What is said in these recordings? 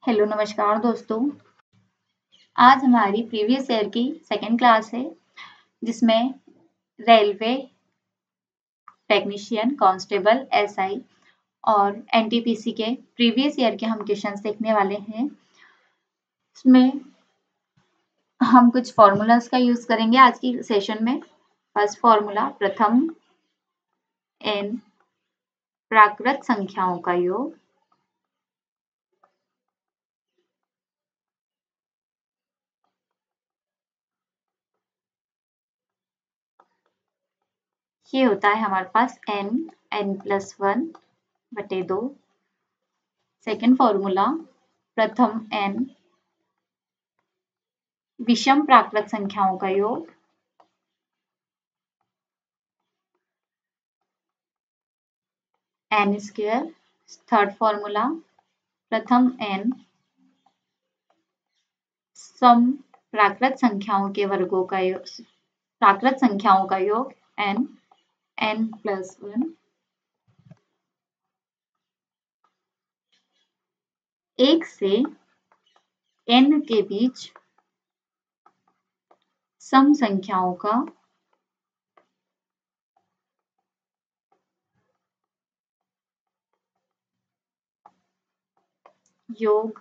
Hello नमस्कार दोस्तों। आज हमारी प्रीवियस ईयर की सेकेंड क्लास है जिसमें रेलवे टेक्नीशियन कांस्टेबल एसआई और एनटीपीसी के प्रीवियस ईयर के हम क्वेश्चंस देखने वाले हैं। इसमें हम कुछ फॉर्मूलाज का यूज करेंगे आज की सेशन में। फर्स्ट फॉर्मूला, प्रथम n प्राकृत संख्याओं का योग ये होता है हमारे पास n+1/2। सेकेंड फॉर्मूला, प्रथम n विषम प्राकृत संख्याओं का योग n²। थर्ड फॉर्मूला, प्रथम n सम प्राकृत संख्याओं के वर्गों का योग, प्राकृत संख्याओं का योग n+1। एक से n के बीच सम संख्याओं का योग।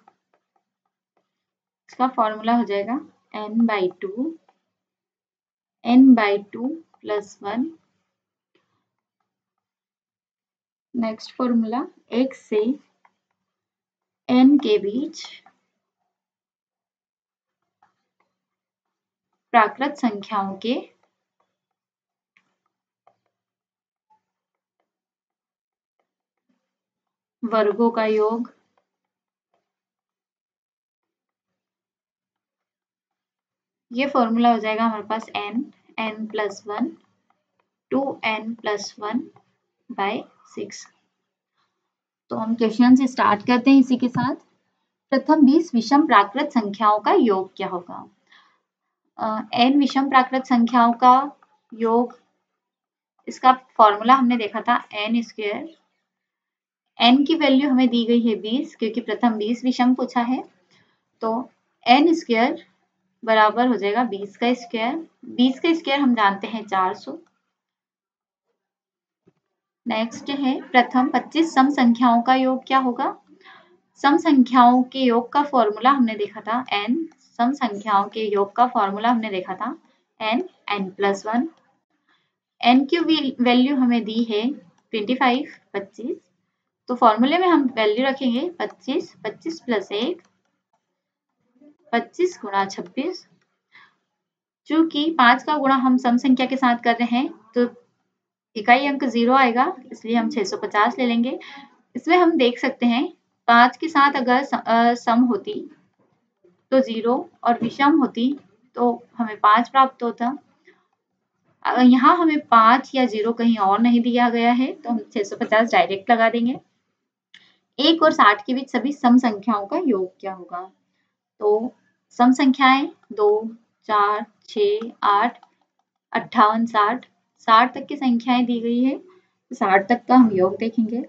इसका फॉर्मूला हो जाएगा n/2 + 1। नेक्स्ट फॉर्मूला, एक से n के बीच प्राकृत संख्याओं के वर्गों का योग। ये फॉर्मूला हो जाएगा हमारे पास n+1 2n+1/6। तो हम क्वेश्चन से स्टार्ट करते हैं इसी के साथ। प्रथम 20 विषम प्राकृत संख्याओं का योग क्या होगा? n विषम प्राकृत संख्याओं का योग, इसका फॉर्मूला हमने देखा था n²। n की वैल्यू हमें दी गई है 20 क्योंकि प्रथम 20 विषम पूछा है, तो n² बराबर हो जाएगा 20 का स्क्वायर। 20 का स्क्वायर हम जानते हैं 400। नेक्स्ट है प्रथम 25 सम संख्याओं का योग क्या होगा? सम संख्याओं के योग का फॉर्मूला हमने देखा था n, सम संख्याओं के योग का फॉर्मूला हमने देखा था n+1। n की वैल्यू हमें दी है 25 25, तो फॉर्मूले में हम वैल्यू रखेंगे 25 25 + 1 25 × 26। चूंकि 5 का गुणा हम सम संख्या के साथ कर रहे हैं तो इकाई अंक 0 आएगा, इसलिए हम 650 ले लेंगे। इसमें हम देख सकते हैं 5 के साथ अगर सम होती तो 0 और विषम होती तो हमें 5 प्राप्त होता। यहाँ हमें 5 या 0 कहीं और नहीं दिया गया है तो हम 650 डायरेक्ट लगा देंगे। 1 और 60 के बीच सभी सम संख्याओं का योग क्या होगा? तो सम संख्याएं 2 4 6 8 58 60 60 तक की संख्याएं दी गई है, 60 तक का हम योग देखेंगे।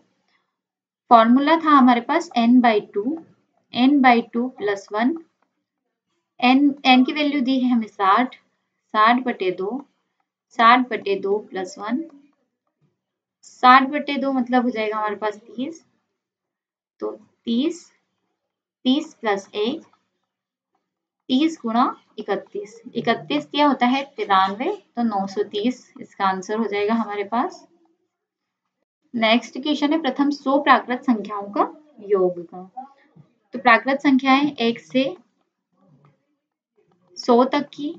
फॉर्मूला था हमारे पास n/2 + 1। n की वैल्यू दी है हमें 60 60/2 60/2 + 1 60/2 मतलब हो जाएगा हमारे पास 30। तो 30 30 + 1 30 × 31 31 क्या होता है 93, तो 930 इसका आंसर हो जाएगा हमारे पास। नेक्स्ट क्वेश्चन है प्रथम 100 प्राकृत संख्याओं का योग का। तो प्राकृत संख्याएं 1 से 100 तक की,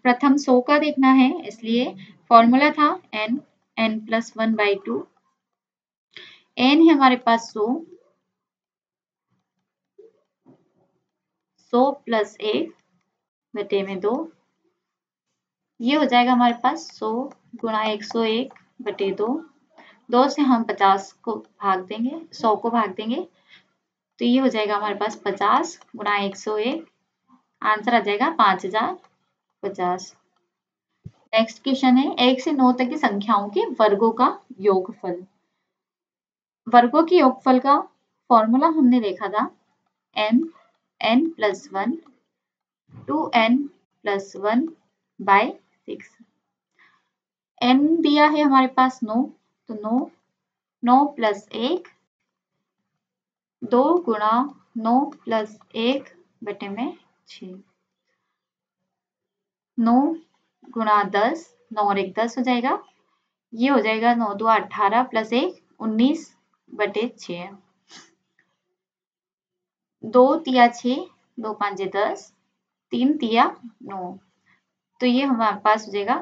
प्रथम 100 का देखना है, इसलिए फॉर्मूला था n+1/2। n है हमारे पास 100 + 1/2, ये हो जाएगा हमारे पास 100 × 101/2। 2 से हम 50 को भाग देंगे, 100 को भाग देंगे, तो ये हो जाएगा हमारे पास 50 × 101, आंसर आ जाएगा 5050। नेक्स्ट क्वेश्चन है 1 से 9 तक की संख्याओं के वर्गों का योगफल। वर्गों के योगफल का फॉर्मूला हमने देखा था n+1 2n+1 बाय 6। n दिया है हमारे पास 9, तो 9 + 1 2 गुणा 9 + 1 बटे में 6। 9 गुणा 10, 9 और 1 10 हो जाएगा। ये हो जाएगा 9 2 18 + 1 19 बटे 6। 2 तिया 6, 2 5 10, 3 तिया 9, तो ये हमारे पास हो जाएगा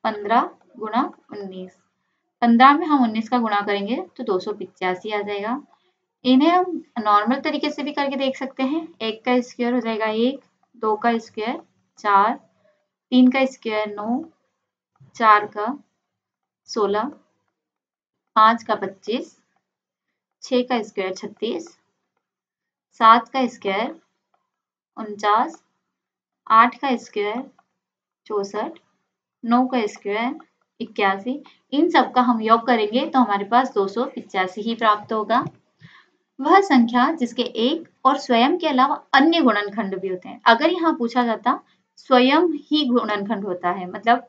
15 गुणा 19। 15 में हम 19 का गुणा करेंगे तो 285 आ जाएगा। इन्हें हम नॉर्मल तरीके से भी करके देख सकते हैं। 1 का स्क्वायर हो जाएगा 1, 2 का स्क्वायर 4, 3 का स्क्वायर 9, 4 का 16, 5 का 25, 6 का स्क्वायर 36, 7 का स्क्वायर 49, 8 का स्क्वायर 64, 9 का स्क्वायर 81। इन सब का हम योग करेंगे तो हमारे पास 285 ही प्राप्त होगा। वह संख्या जिसके एक और स्वयं के अलावा अन्य गुणनखंड भी होते हैं। अगर यहाँ पूछा जाता स्वयं ही गुणनखंड होता है, मतलब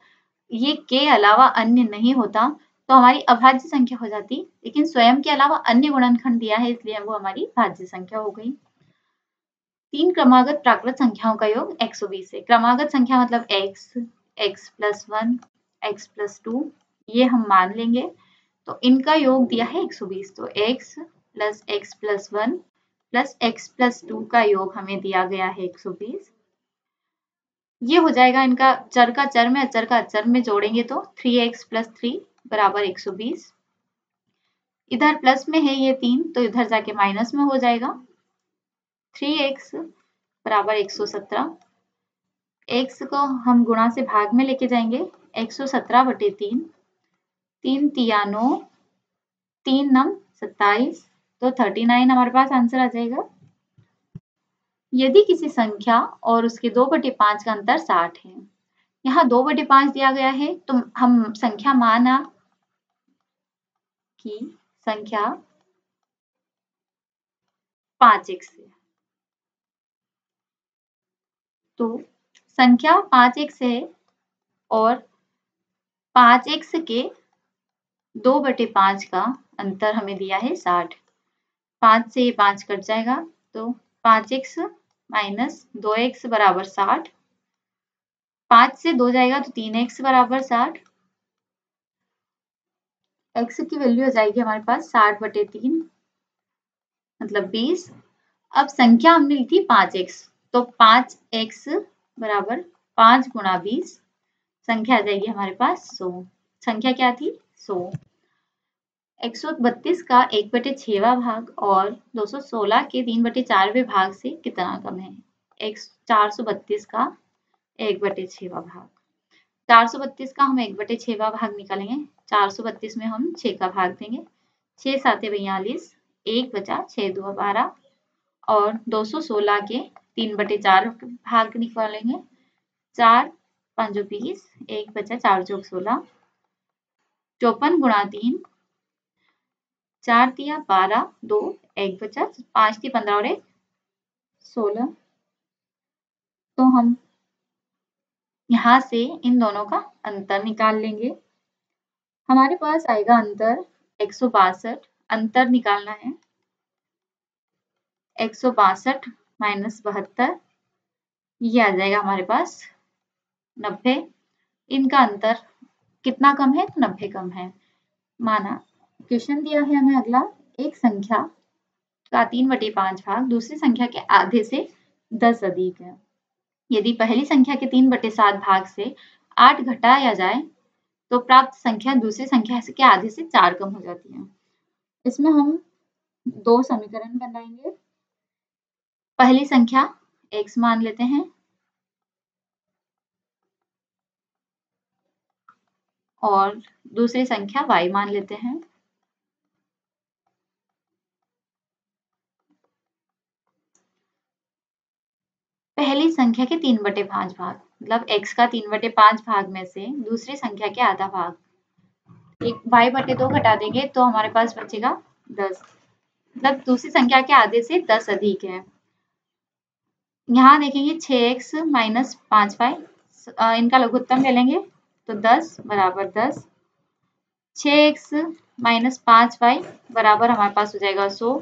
ये के अलावा अन्य नहीं होता, तो हमारी अभाज्य संख्या हो जाती, लेकिन स्वयं के अलावा अन्य गुणनखंड दिया है इसलिए वो हमारी भाज्य संख्या हो गई। 3 क्रमागत प्राकृत संख्याओं का योग 120 है। क्रमागत संख्या मतलब x, x+1, x+2, ये हम मान लेंगे। तो इनका योग दिया है 120, तो x + x+1 + x+2 का योग हमें दिया गया है 120। ये हो जाएगा इनका चर का चर में, अचर का अचर में जोड़ेंगे तो 3x + 3 = 120। इधर प्लस में है ये 3, तो इधर जाके माइनस में हो जाएगा। 3x = 117। x को हम गुणा से भाग में लेके जाएंगे। 117 बटे 3, 3 तिया 9, 3 9 27, तो 39 हमारे पास आंसर आ जाएगा। यदि किसी संख्या और उसके 2/5 का अंतर 60 है, यहाँ 2/5 दिया गया है, तो हम संख्या माना कि संख्या 5x है, तो संख्या 5x है और 5x के 2/5 का अंतर हमें दिया है 60। 5 से ये 5 कट जाएगा, तो 5x - 2x = 60। 5 से 2 जाएगा तो 3x = 60। x की वैल्यू हो जाएगी हमारे पास 60/3 मतलब 20। अब संख्या हमने ली थी 5x, तो 5x = 5 × 20, संख्या आ जाएगी हमारे पास 100। संख्या क्या थी? 100। 132 का 1/6वां भाग और 216 के 3/4वें भाग से कितना कम है? 432 का 1/6वां भाग। 432 का हम 1/6वां भाग निकालेंगे। 432 में हम 6 का भाग देंगे। 6 7 42, 1 बचा, 6 2 12, और 216 के 3/4 भाग निकालेंगे। 4 5 20, 1 बचा, 4 चौक 16, 54 गुणा 3, 4 तिया 12, 2 1 बचा, 5 × 15 और 1 16। तो हम यहाँ से इन दोनों का अंतर निकाल लेंगे। हमारे पास आएगा अंतर 162। अंतर निकालना है। 162 - 72, ये आ जाएगा हमारे पास 90। इनका अंतर कितना कम है? तो 90 कम है। माना क्वेश्चन दिया है हमें अगला, एक संख्या का 3/5 भाग दूसरी संख्या के आधे से 10 अधिक है। यदि पहली संख्या के 3/7 भाग से 8 घटाया जाए तो प्राप्त संख्या दूसरी संख्या के आधे से 4 कम हो जाती है। इसमें हम 2 समीकरण बनाएंगे। पहली संख्या x मान लेते हैं और दूसरी संख्या y मान लेते हैं। पहली संख्या के 3/5 भाग मतलब x का 3/5 भाग में से दूसरी संख्या के आधा भाग, एक y/2 घटा देंगे तो हमारे पास बचेगा 10, मतलब दूसरी संख्या के आधे से 10 अधिक है। यहाँ देखेंगे 6x माइनस 5y, इनका लघुत्तम ले लेंगे तो 10 बराबर 10। 6x माइनस 5y बराबर हमारे पास हो जाएगा 100।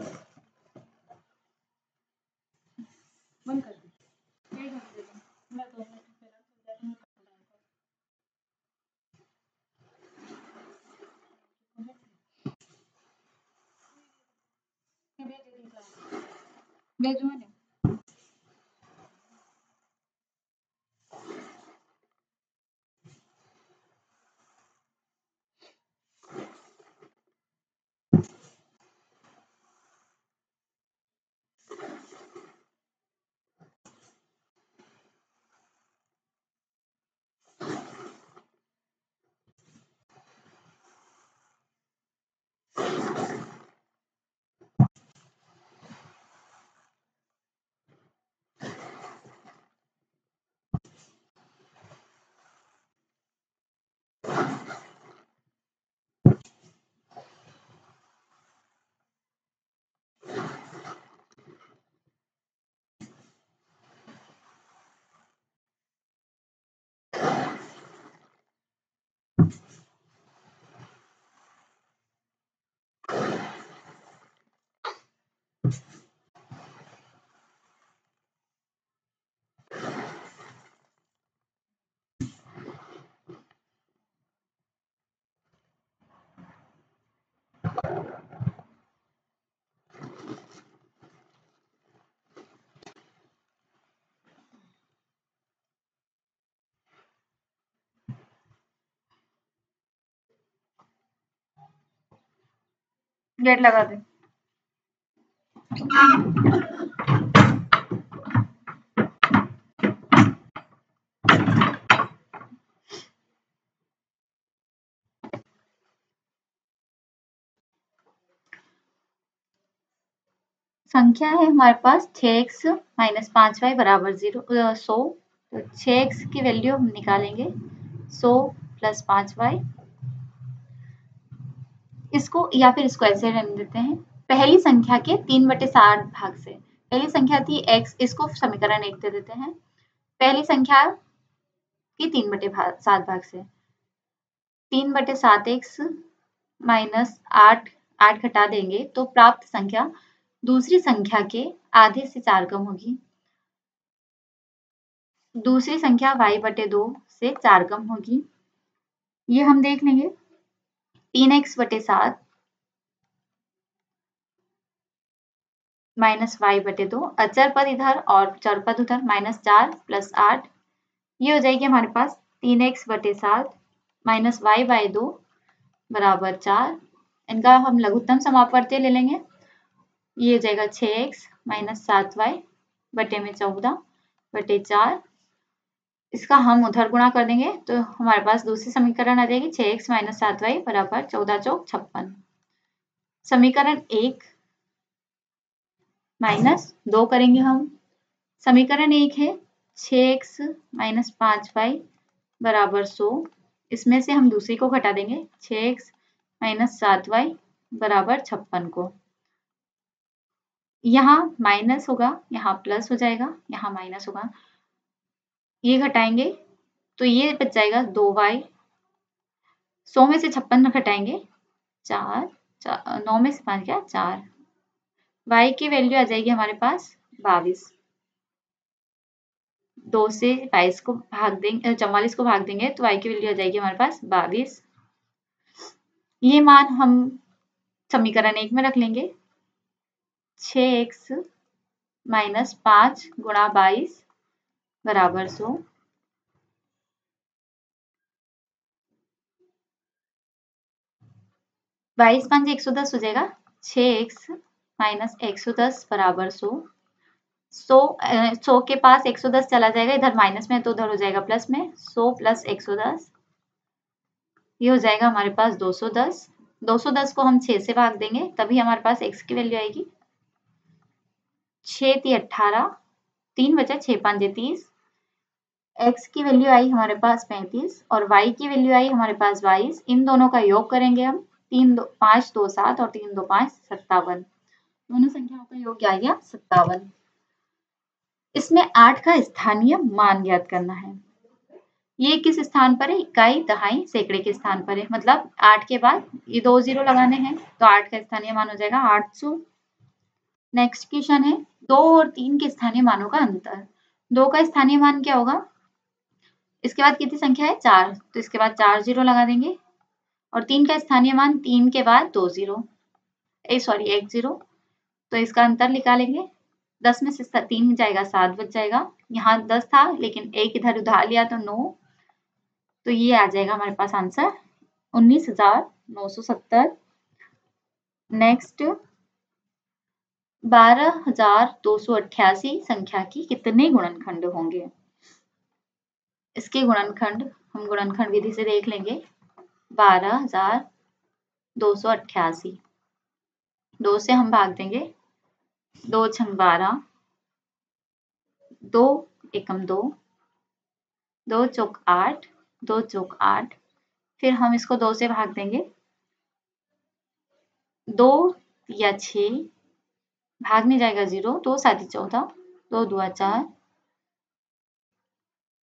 गेट लगा दे। संख्या है हमारे पास 6x माइनस 5y बराबर 100। तो 6x की वैल्यू हम निकालेंगे 100 प्लस 5y। इसको या फिर इसको ऐसे रहने देते हैं, पहली संख्या के 3/7 भाग से। पहली संख्या थी x, इसको समीकरण 1 दे देते हैं। पहली संख्या की 3/7 भाग से 3/7x माइनस 8 घटा देंगे तो प्राप्त संख्या दूसरी संख्या के आधे से 4 कम होगी। दूसरी संख्या y/2 से 4 कम होगी। ये हम देख लेंगे। 3x/7 माइनस y/2, अचर पद इधर और चर पद उधर, -4 प्लस 8, ये हो जाएगी हमारे पास 3x/7 माइनस y/2 बराबर 4। इनका हम लघुत्तम समापवर्ती ले लेंगे। ये हो जाएगा 6x माइनस 7y बटे में 14/4। इसका हम उधर गुणा कर देंगे तो हमारे पास दूसरी समीकरण आ जाएगी 6x माइनस 7y बराबर 14 चौक 56। समीकरण 1 माइनस 2 करेंगे हम। समीकरण 1 है 6x माइनस 5y बराबर 100। इसमें से हम दूसरी को घटा देंगे 6x माइनस 7y बराबर 56 को। यहाँ माइनस होगा, यहाँ प्लस हो जाएगा, यहाँ माइनस होगा, ये घटाएंगे तो ये बच जाएगा 2y। 100 में से 56 घटाएंगे 4, 9 में से 5 क्या 4। y की वैल्यू आ जाएगी हमारे पास 22। 2 से 22 को भाग देंगे, 44 को भाग देंगे तो y की वैल्यू आ जाएगी हमारे पास 22। ये मान हम समीकरण 1 में रख लेंगे। 6x माइनस 5 गुणा 22 बराबर 100। 22 5 110 हो जाएगा। 6x माइनस 110 बराबर 100। 100 के पास 110 चला जाएगा, इधर माइनस में तो उधर हो जाएगा प्लस में। 100 प्लस 110 ये हो जाएगा हमारे पास 210। 210 को हम 6 से भाग देंगे तभी हमारे पास x की वैल्यू आएगी। 6 × 18, 3 बचा, 6 5 30। x की वैल्यू आई हमारे पास 35 और y की वैल्यू आई हमारे पास 22। इन दोनों का योग करेंगे हम, 5 2 7 और 3 2 5 57। दोनों संख्याओं का योग क्या आ गया 57। इसमें 8 का स्थानीय मान ज्ञात करना है। ये किस स्थान पर है? इकाई, दहाई, सैकड़े के स्थान पर है। मतलब 8 के बाद ये 2 0 लगाने हैं तो 8 का स्थानीय मान हो जाएगा 800। नेक्स्ट क्वेश्चन है 2 और 3 के स्थानीय मानों का अंतर। 2 का स्थानीय मान क्या होगा? इसके बाद कितनी संख्या है? 4, तो इसके बाद 4 0 लगा देंगे। और 3 का स्थानीय मान 3 के बाद 2 0 सॉरी 1 0, तो इसका अंतर निकालेंगे। 10 में से 3 जाएगा 7 बच जाएगा। यहाँ 10 था लेकिन 1 इधर उधार लिया तो 9, तो ये आ जाएगा हमारे पास आंसर 19,970। नेक्स्ट 12,288 संख्या की कितने गुणनखंड होंगे? इसके गुणनखंड हम गुणनखंड विधि से देख लेंगे। 12,288, 2 से हम भाग देंगे, 2 छंग 12, 2 एकम 2, 2 चौक 8, 2 चौक 8, फिर हम इसको 2 से भाग देंगे, 2 या 6, भाग नहीं जाएगा 0, 2 7 14, 2 2 4,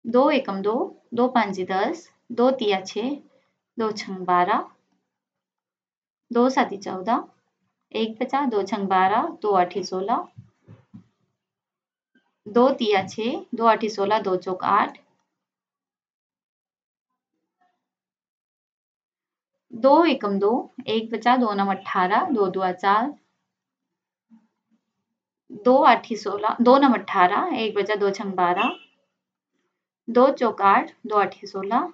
2 एकम 2, 2 5 10, 2 3 6, 2 छंग 12, 2 7 14, 1 बचा, 2 छंग 12, 2 8 16, 2 3 6, 2 8 16, 2 चौक 8, 2 एकम 2, 1 बचा, 2 9 18, 2 2 4, 2 8 16, 2 9 18, 1 बचा, 2 छंग 12, 2 चौक 8, 2 8 16,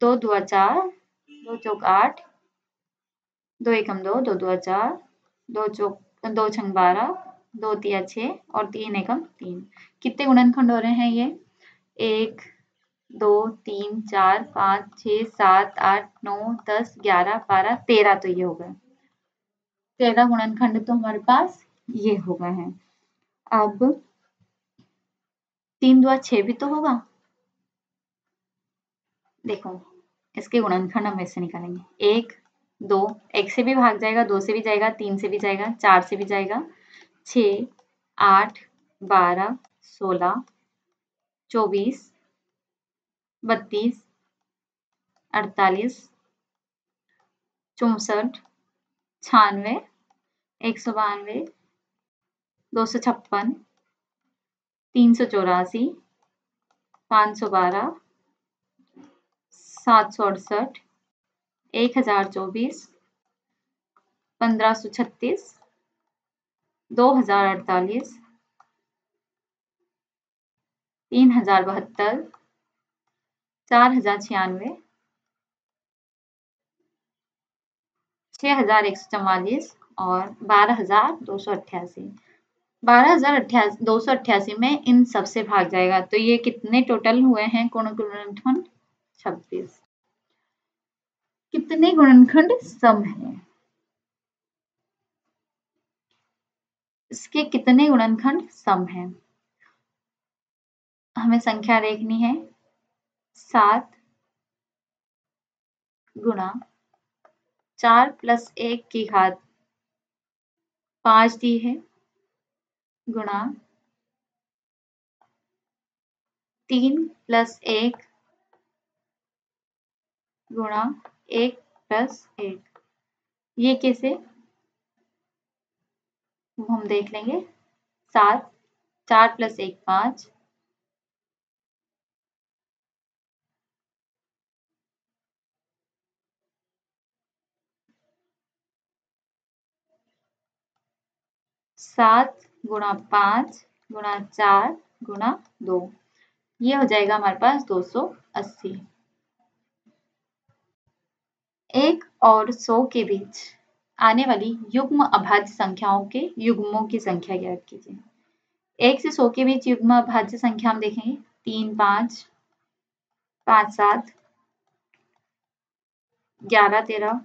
2 2 4, 2 चौक 8, 2 एकम 2, 2 2 4, 2 चौक 2 छंग 12, 2 3 6 और 3 एकम 3। कितने गुणनखंड हो रहे हैं ये? 1 2 3 4 5 6 7 8 9 10 11 12 13, तो ये हो गए 13 गुणनखंड, तो हमारे पास ये हो गए हैं। अब 3 2 6 भी तो होगा। देखो इसके गुणनखंड हम ऐसे निकालेंगे, 1 2, 1 से भी भाग जाएगा, 2 से भी जाएगा, 3 से भी जाएगा, 4 से भी जाएगा, 6 8 12 16 24 32 48 64 96 192 256 384 512 768 1024 1536 2048 3072 4096 6144 और 12288। 12288 में इन सबसे भाग जाएगा, तो ये कितने टोटल हुए हैं गुणनखंड? 26। कितने गुणनखंड सम है? इसके कितने गुणनखंड सम है? हमें संख्या देखनी है। 7 गुणा 4 + 1 की घात 5 दी है, गुणा 3 + 1 गुणा 1 + 1। ये कैसे हम देख लेंगे। 7 4 + 1 5, 7 गुणा 5 गुणा 4 गुणा 2, ये हो जाएगा हमारे पास 280। 1 और 100 के बीच आने वाली युग्म अभाज्य संख्याओं के युग्मों की संख्या ज्ञात कीजिए। 1 से 100 के बीच युग्म अभाज्य संख्या हम देखेंगे 3 5 5 7 11 13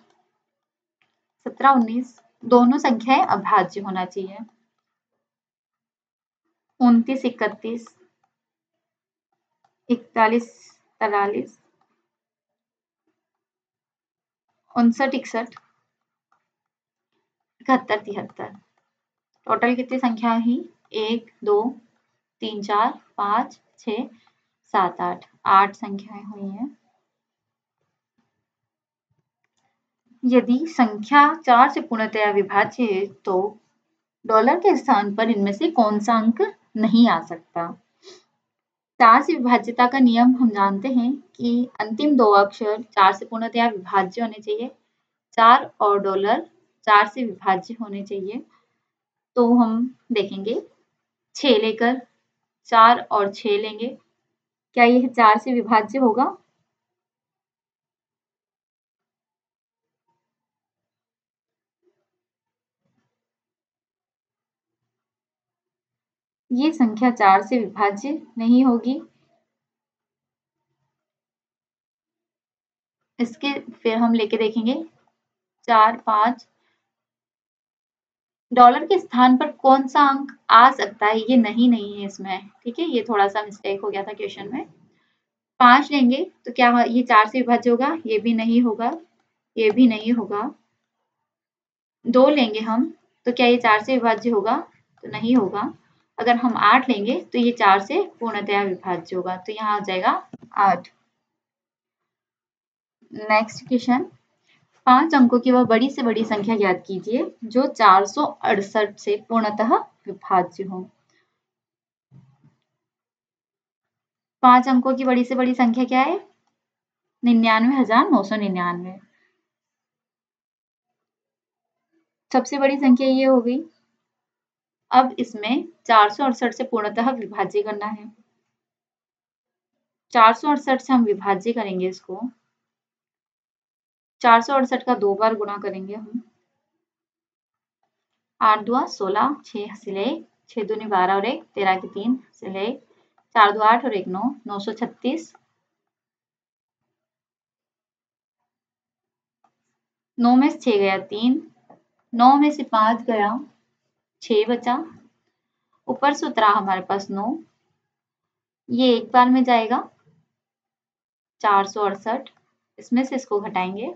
17 19, दोनों संख्याएं अभाज्य होना चाहिए। 29 31 41 43 59 61 71 73। टोटल कितनी संख्या ही? 1 2 3 4 5 6 7 8 8 संख्याएं हुई हैं। यदि संख्या 4 से पूर्णतया विभाज्य है तो डॉलर के स्थान पर इनमें से कौन सा अंक नहीं आ सकता। 4 से विभाज्यता का नियम हम जानते हैं कि अंतिम दो अक्षर 4 से पूर्णतया विभाज्य होने चाहिए। 4 और डॉलर 4 से विभाज्य होने चाहिए। तो हम देखेंगे 6 लेकर 4 और 6 लेंगे, क्या यह 4 से विभाज्य होगा? ये संख्या 4 से विभाज्य नहीं होगी। इसके फिर हम लेके देखेंगे 4 5 डॉलर के स्थान पर कौन सा अंक आ सकता है, ये नहीं है इसमें, ठीक है, ये थोड़ा सा मिस्टेक हो गया था क्वेश्चन में। 5 लेंगे तो क्या ये 4 से विभाज्य होगा? ये भी नहीं होगा, ये भी नहीं होगा। 2 लेंगे हम तो क्या ये 4 से विभाज्य होगा? तो नहीं होगा। अगर हम 8 लेंगे तो ये 4 से पूर्णतया विभाज्य होगा, तो यहाँ आ जाएगा 8। नेक्स्ट क्वेश्चन, 5 अंकों की वह बड़ी से बड़ी संख्या ज्ञात कीजिए जो 468 से पूर्णतः विभाज्य हो। 5 अंकों की बड़ी से बड़ी संख्या क्या है? 99,999। सबसे बड़ी संख्या ये हो गई। अब इसमें 468 से पूर्णतः विभाज्य करना है। 468 से हम विभाज्य करेंगे इसको। 468 का 2 बार गुणा करेंगे हम। 8 2 16, 6 सिले 6 दूनी 12 और 1 13 की 3 सिले 4 2 8 और 1 9 936। 9 में से 6 गया 3, 9 में से 5 गया 6 बचा, ऊपर से उतरा हमारे पास 9, ये एक बार में जाएगा 468, इसमें से इसको घटाएंगे।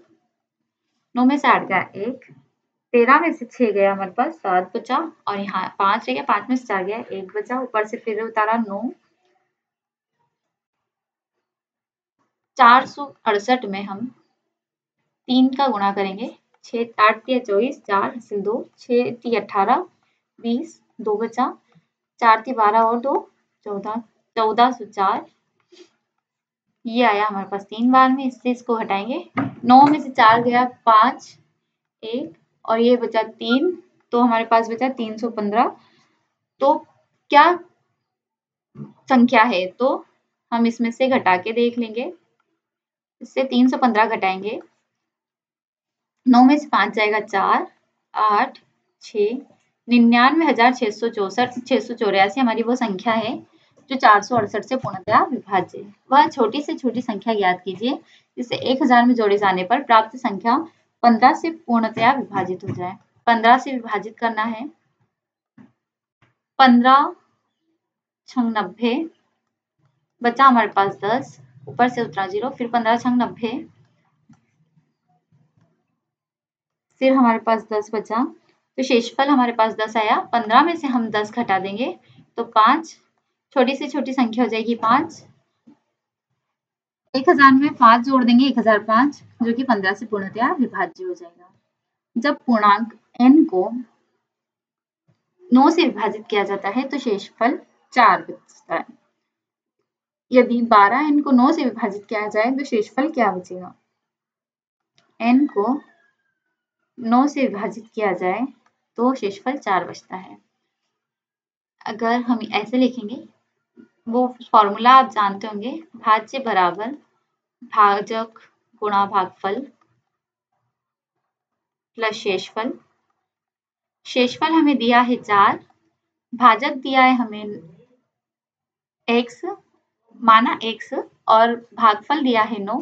9 में से 8 गया 1, 13 में से 6 गया हमारे पास 7 बचा, और यहाँ 5 रह गया, 5 में से 4 गया 1 बचा, ऊपर से फिर उतारा 9। 468 में हम 3 का गुणा करेंगे, 6 8 3 24, 4 हासिल 2, 6 3 18 20, 2 बचा, 4 3 12 और 2 14, 1404। ये आया हमारे पास 3 बार में, इससे इसको हटाएंगे। 9 में से 4 गया 5 1 और ये बचा 3, तो हमारे पास बचा 315। तो क्या संख्या है? तो हम इसमें से घटा के देख लेंगे। इससे 315 घटाएंगे, 9 में से 5 जाएगा 4 8 6 99,664 684 हमारी वो संख्या है जो 468 से पूर्णतया विभाज्य है। वह छोटी से छोटी संख्या ज्ञात कीजिए जिसे 1000 में जोड़े जाने पर प्राप्त संख्या 15 से पूर्णतया विभाजित हो जाए। 15 से विभाजित करना है। 15 छंग 90, बचा हमारे पास 10, ऊपर से उतरा 0, फिर 15 छंग 90, फिर हमारे पास 10 बचा, तो शेषफल हमारे पास 10 आया। 15 में से हम 10 घटा देंगे तो 5, छोटी से छोटी संख्या हो जाएगी 5। 1000 में 5 जोड़ देंगे 1005, जो कि 15 से पूर्णतया विभाज्य हो जाएगा। जब पूर्णांक n को 9 से विभाजित किया जाता है तो शेषफल 4 बचता है। यदि 12n को 9 से विभाजित किया जाए तो शेषफल क्या बचेगा? n को 9 से विभाजित किया जाए तो शेषफल 4 बचता है। अगर हम ऐसे लिखेंगे, वो फॉर्मूला आप जानते होंगे, भाज्य बराबर भाजक गुणा भागफल प्लस शेषफल। शेषफल हमें दिया है 4, भाजक दिया है हमें x, माना x, और भागफल दिया है 9।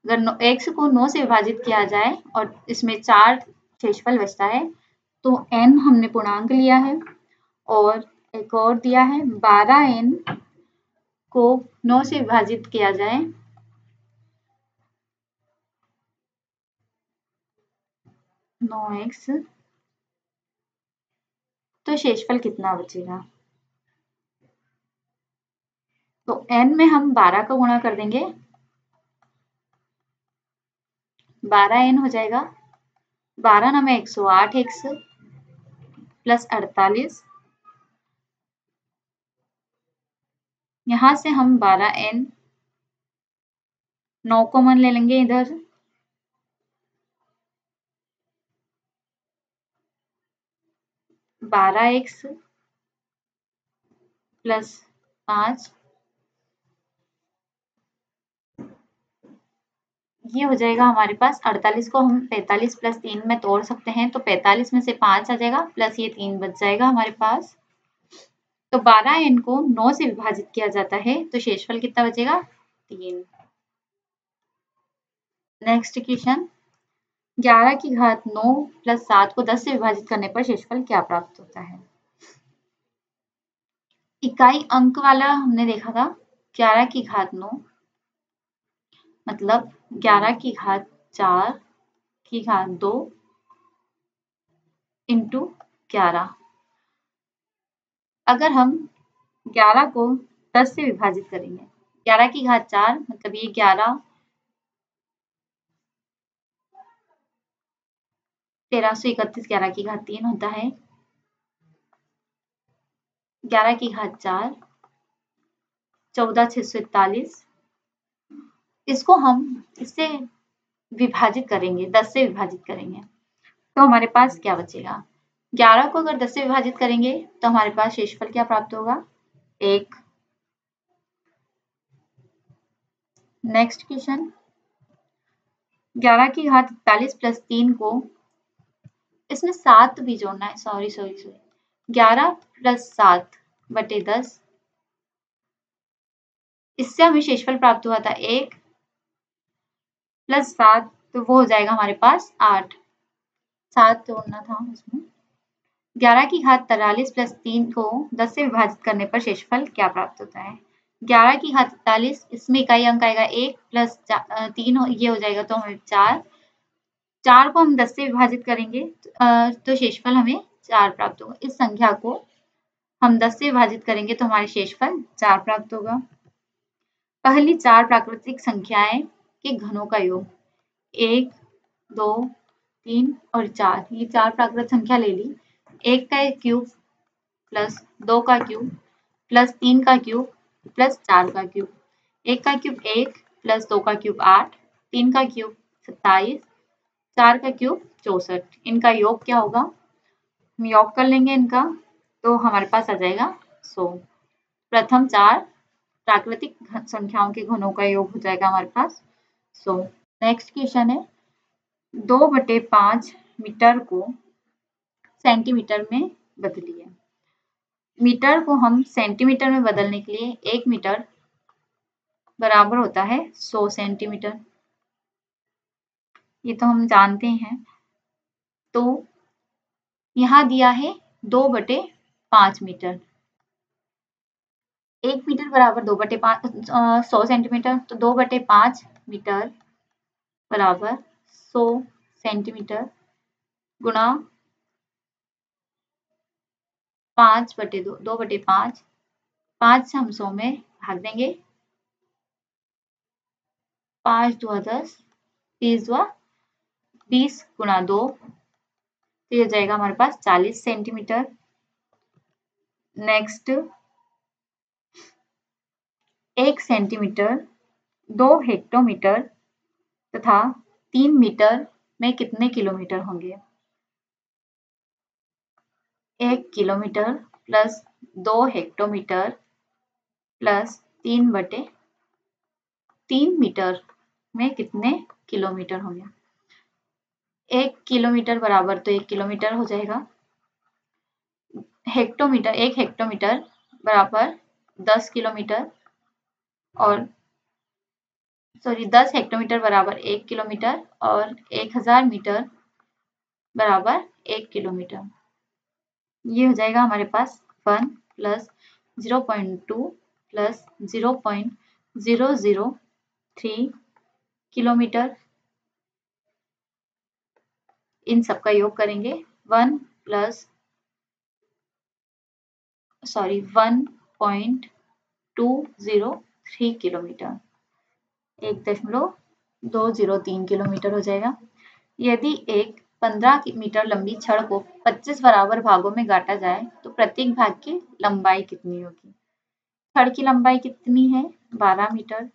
अगर x को 9 से विभाजित किया जाए और इसमें 4 शेषफल बचता है तो n हमने पूर्णांक लिया है, और एक और दिया है 12n को 9 से विभाजित किया जाए 9x, तो शेषफल कितना बचेगा? तो n में हम 12 का गुणा कर देंगे, 12n हो जाएगा। 12 ना में 108x प्लस 48, यहाँ से हम 12n 9 कॉमन ले लेंगे इधर, 12x प्लस 5, ये हो जाएगा हमारे पास। 48 को हम 45 प्लस 3 में तोड़ सकते हैं, तो 45 में से 5 आ जाएगा प्लस ये 3 बच जाएगा हमारे पास। तो 12n को 9 से विभाजित किया जाता है, तो शेषफल कितना बचेगा? 3। नेक्स्ट क्वेश्चन, 11 की घात 9 प्लस 7 को 10 से विभाजित करने पर शेषफल क्या प्राप्त होता है? इकाई अंक वाला हमने देखा था, 11 की घात 9 मतलब 11 की घात 4 की घात 2 इंटू 11। अगर हम 11 को 10 से विभाजित करेंगे, 11 की घात 4 मतलब ये 11 1331, 11 की घात 3 होता है, 11 की घात 4 14641। इसको हम इससे विभाजित करेंगे, 10 से विभाजित करेंगे, तो हमारे पास क्या बचेगा? 11 को अगर 10 से विभाजित करेंगे तो हमारे पास शेषफल क्या प्राप्त होगा? 1। नेक्स्ट क्वेश्चन, 11 की घात 41 प्लस 3 को, इसमें 7 भी जोड़ना है, सॉरी 11 प्लस 7 बटे 10, इससे हमें शेषफल प्राप्त हुआ था 1 प्लस 7, तो वो हो जाएगा हमारे पास 8। 7 जोड़ना था उसमें। 11 की घात 43 प्लस 3 को 10 से विभाजित करने पर शेषफल क्या प्राप्त होता है? 11 की घात 43, इसमें इकाई अंक आएगा 1 प्लस 3, ये हो जाएगा तो हमें 4। 4 को हम 10 से विभाजित करेंगे तो शेषफल हमें 4 प्राप्त होगा। इस संख्या को हम 10 से विभाजित करेंगे तो हमारे शेषफल 4 प्राप्त होगा। पहली 4 प्राकृतिक संख्याएं के घनों का योग, 1, 2, 3 और 4, ये 4 प्राकृतिक संख्या ले ली। 1 का क्यूब प्लस 2 का क्यूब प्लस 3 का क्यूब प्लस 4 का क्यूब। 1 का क्यूब 1 प्लस 2 का क्यूब 8, 3 का क्यूब 27, 4 का क्यूब 64। इनका योग क्या होगा? हम योग कर लेंगे इनका, तो हमारे पास आ जाएगा 100। प्रथम 4 प्राकृतिक संख्याओं के घनों का योग हो जाएगा हमारे पास 100। नेक्स्ट क्वेश्चन है, 2/5 मीटर को सेंटीमीटर में बदलिए। मीटर को हम सेंटीमीटर में बदलने के लिए 1 मीटर बराबर होता है 100 सेंटीमीटर, ये तो हम जानते हैं। तो यहाँ दिया है 2/5 मीटर, 1 मीटर बराबर 2/5 100 सेंटीमीटर, तो 2/5 मीटर बराबर 100 सेंटीमीटर गुणा 5/2, 2/5, 5 से हम 100 में भाग देंगे, 5 2 10, 30 2 20 गुणा 2, तो ये हो जाएगा हमारे पास 40 सेंटीमीटर। नेक्स्ट, 1 सेंटीमीटर, 2 हेक्टोमीटर तथा 3 मीटर में कितने किलोमीटर होंगे? 1 kilometre plus 2 hectometre plus 3 metre में कितने किलोमीटर होंगे? 1 किलोमीटर बराबर तो 1 किलोमीटर हो जाएगा। हेक्टोमीटर, 1 हेक्टोमीटर बराबर 10 किलोमीटर, और 10 हेक्टोमीटर बराबर 1 किलोमीटर, और 1000 मीटर बराबर 1 किलोमीटर। ये हो जाएगा हमारे पास 1 प्लस 0.2 प्लस 0.003 किलोमीटर। इन सबका योग करेंगे, 1.003 1.203 किलोमीटर, 1.203 किलोमीटर हो जाएगा। यदि एक 15 मीटर लंबी छड़ को 25 बराबर भागों में काटा जाए तो प्रत्येक भाग की लंबाई कितनी होगी? छड़ की लंबाई कितनी है? 12 मीटर,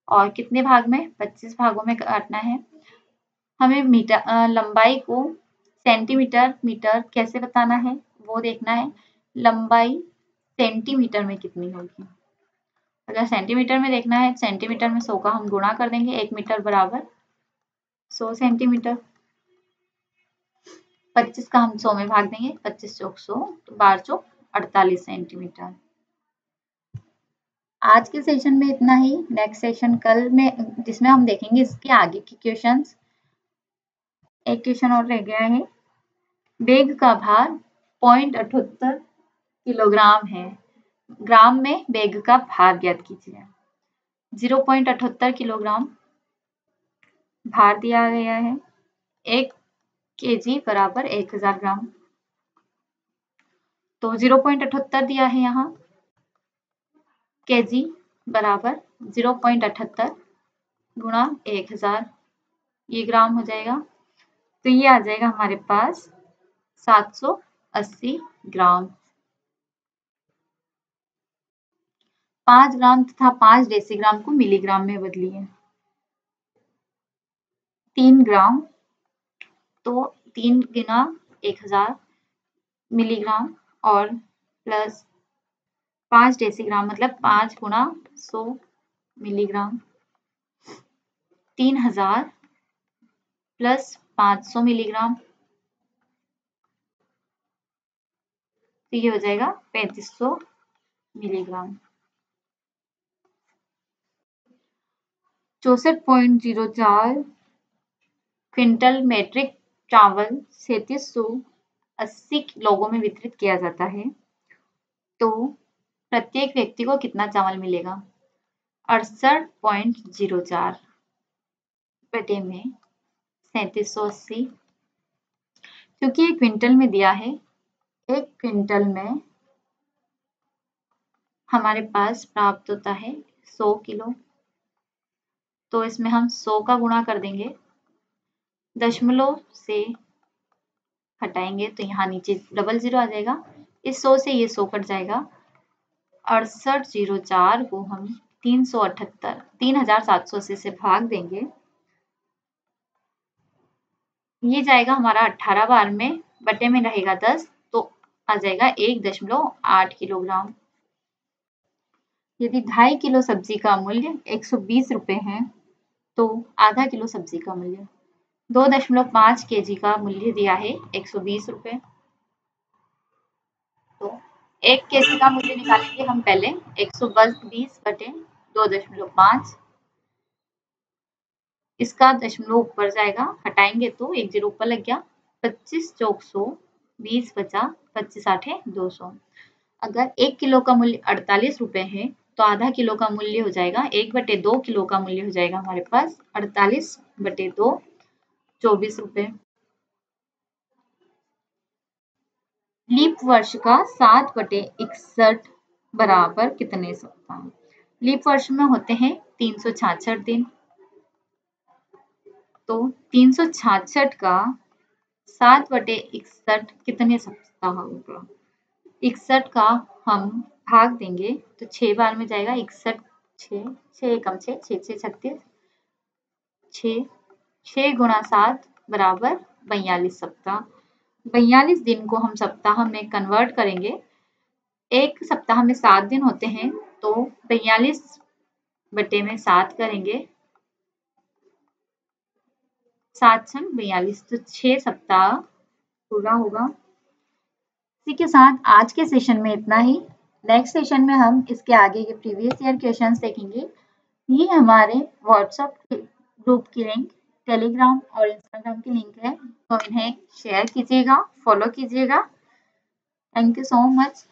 और कितने भाग में? 25 भागों में काटना है। हमें लंबाई को सेंटीमीटर मीटर कैसे बताना है वो देखना है। लंबाई सेंटीमीटर में कितनी होगी? अगर सेंटीमीटर में देखना है, सेंटीमीटर में 100 का हम गुणा कर देंगे, 1 मीटर बराबर 100 सेंटीमीटर। 25 का हम 100 में भाग देंगे, 25 चौक 100, तो 12 चौक 48 सेंटीमीटर। आज के सेशन में इतना ही। नेक्स्ट सेशन कल में, जिसमें हम देखेंगे इसके आगे के क्वेश्चंस। एक क्वेश्चन और रह गया है। बैग का भार 0.78 किलोग्राम है। ग्राम में बैग का भार ज्ञात कीजिए। 0.78 किलोग्राम भार दिया गया है। 1 केजी बराबर 1000 ग्राम, तो 0.78 दिया है यहाँ। केजी बराबर 0.78 गुणा 1000, ये ग्राम हो जाएगा। तो ये आ जाएगा हमारे पास 780 ग्राम। 5 ग्राम तथा 5 डेसीग्राम को मिलीग्राम में बदलिए। 3 ग्राम, तो 3 गुना 1000 मिलीग्राम, और प्लस 5 डेसीग्राम मतलब 5 गुना 100 मिलीग्राम। 3000 प्लस 500 मिलीग्राम, तो ये हो जाएगा 3500 मिलीग्राम। 64.04 क्विंटल मैट्रिक चावल 3780 लोगों में वितरित किया जाता है, तो प्रत्येक व्यक्ति को कितना चावल मिलेगा? 68.04 बटे में 3780, क्योंकि ये क्विंटल में दिया है। एक क्विंटल में हमारे पास प्राप्त होता है 100 किलो, तो इसमें हम 100 का गुणा कर देंगे, दशमलव से हटाएंगे तो यहाँ नीचे डबल जीरो आ जाएगा। इस 100 से ये 100 कट जाएगा। 6804 को हम 3780 से भाग देंगे, ये जाएगा हमारा 18 बार में, बटे में रहेगा 10, तो आ जाएगा 1.8 किलोग्राम। यदि 2.5 किलो सब्जी का मूल्य 120 रुपए है, तो आधा किलो सब्जी का मूल्य 2.5 केजी का मूल्य दिया है 120 रुपए। तो 1 केजी का मूल्य निकालेंगे हम पहले, 120 बटे 2.5, इसका दशमलव ऊपर जाएगा, हटाएंगे तो 1 जीरो ऊपर लग गया। 25 चौक 100, 20 बचा, 25 आठे 200। अगर 1 किलो का मूल्य 48 रुपए है, तो आधा किलो का मूल्य हो जाएगा 1/2 किलो का मूल्य हो जाएगा हमारे पास 48/2, 24 रुपए। लीप वर्ष का 7/61 बराबर कितने सप्ताह? लीप वर्ष में होते हैं 366 दिन, तो 366 का 7/61 कितने सप्ताह होगा? 61 का हम भाग देंगे तो 6 बार में जाएगा। 61 6 6 कम 6 6 6 36, 6 6 गुणा 7 बराबर 42 सप्ताह। 42 दिन को हम सप्ताह में कन्वर्ट करेंगे। एक सप्ताह में 7 दिन होते हैं, तो 42 बटे में 7 करेंगे, 7 छंग 42, तो 6 सप्ताह पूरा होगा। इसी के साथ आज के सेशन में इतना ही। नेक्स्ट सेशन में हम इसके आगे के प्रीवियस ईयर क्वेश्चंस देखेंगे। ये हमारे व्हाट्सएप ग्रुप की लिंक, टेलीग्राम और इंस्टाग्राम की लिंक है, तो इन्हें शेयर कीजिएगा, फॉलो कीजिएगा। Thank you so much.